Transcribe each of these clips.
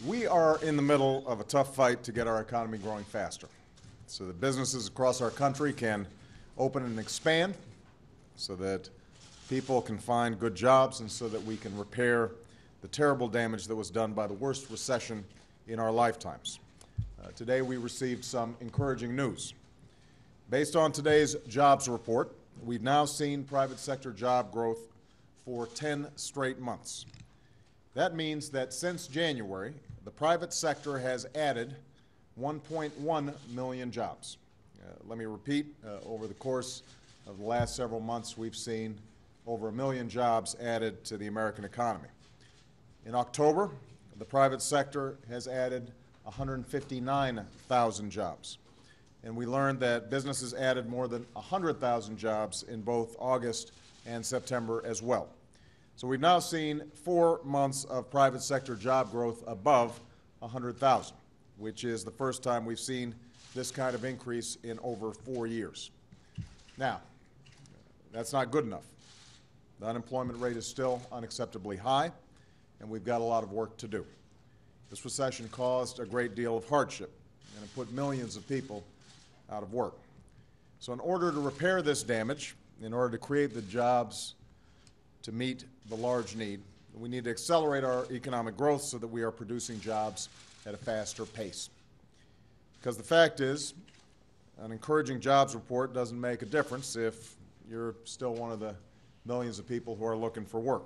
We are in the middle of a tough fight to get our economy growing faster so that businesses across our country can open and expand, so that people can find good jobs, and so that we can repair the terrible damage that was done by the worst recession in our lifetimes. Today we received some encouraging news. Based on today's jobs report, we've now seen private sector job growth for 10 straight months. That means that since January, the private sector has added 1.1 million jobs. Let me repeat, over the course of the last several months, we've seen over 1 million jobs added to the American economy. In October, the private sector has added 159,000 jobs. And we learned that businesses added more than 100,000 jobs in both August and September as well. So we've now seen 4 months of private sector job growth above 100,000, which is the first time we've seen this kind of increase in over 4 years. Now, that's not good enough. The unemployment rate is still unacceptably high, and we've got a lot of work to do. This recession caused a great deal of hardship, and it put millions of people out of work. So in order to repair this damage, in order to create the jobs to meet the large need, we need to accelerate our economic growth so that we are producing jobs at a faster pace. Because the fact is, an encouraging jobs report doesn't make a difference if you're still one of the millions of people who are looking for work.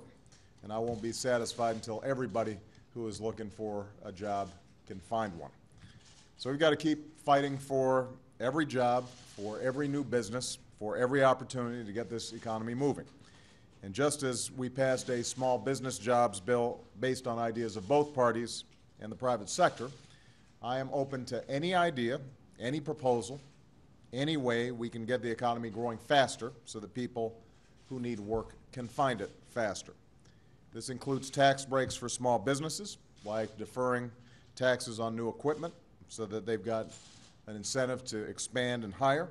And I won't be satisfied until everybody who is looking for a job can find one. So we've got to keep fighting for every job, for every new business, for every opportunity to get this economy moving. And just as we passed a small business jobs bill based on ideas of both parties and the private sector, I am open to any idea, any proposal, any way we can get the economy growing faster so that people who need work can find it faster. This includes tax breaks for small businesses, like deferring taxes on new equipment so that they've got an incentive to expand and hire,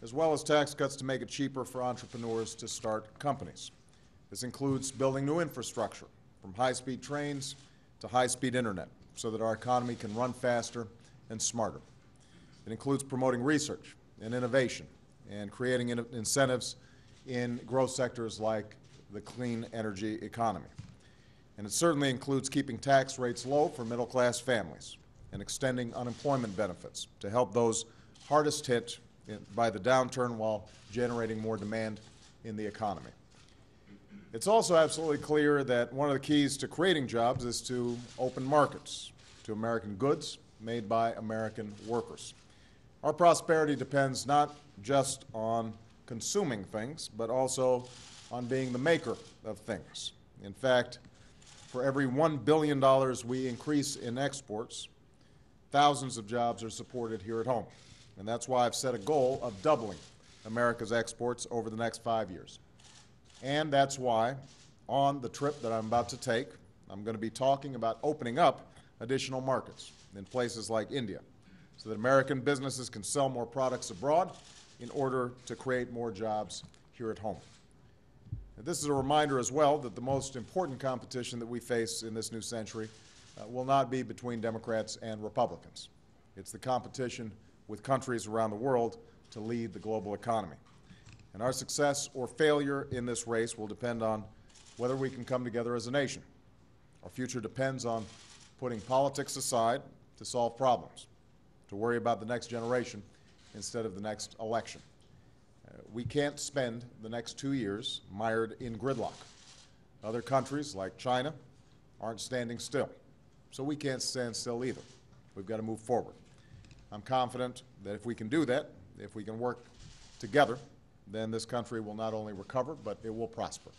as well as tax cuts to make it cheaper for entrepreneurs to start companies. This includes building new infrastructure, from high-speed trains to high-speed internet, so that our economy can run faster and smarter. It includes promoting research and innovation and creating incentives in growth sectors like the clean energy economy. And it certainly includes keeping tax rates low for middle-class families and extending unemployment benefits to help those hardest hit by the downturn while generating more demand in the economy. It's also absolutely clear that one of the keys to creating jobs is to open markets to American goods made by American workers. Our prosperity depends not just on consuming things, but also on being the maker of things. In fact, for every $1 billion we increase in exports, thousands of jobs are supported here at home. And that's why I've set a goal of doubling America's exports over the next 5 years. And that's why, on the trip that I'm about to take, I'm going to be talking about opening up additional markets in places like India, so that American businesses can sell more products abroad in order to create more jobs here at home. And this is a reminder as well that the most important competition that we face in this new century will not be between Democrats and Republicans. It's the competition with countries around the world to lead the global economy. And our success or failure in this race will depend on whether we can come together as a nation. Our future depends on putting politics aside to solve problems, to worry about the next generation instead of the next election. We can't spend the next 2 years mired in gridlock. Other countries, like China, aren't standing still. So we can't stand still either. We've got to move forward. I'm confident that if we can do that, if we can work together, then this country will not only recover, but it will prosper.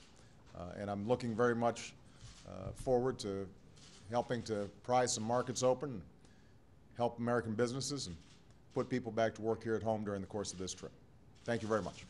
And I'm looking very much forward to helping to pry some markets open, help American businesses, and put people back to work here at home during the course of this trip. Thank you very much.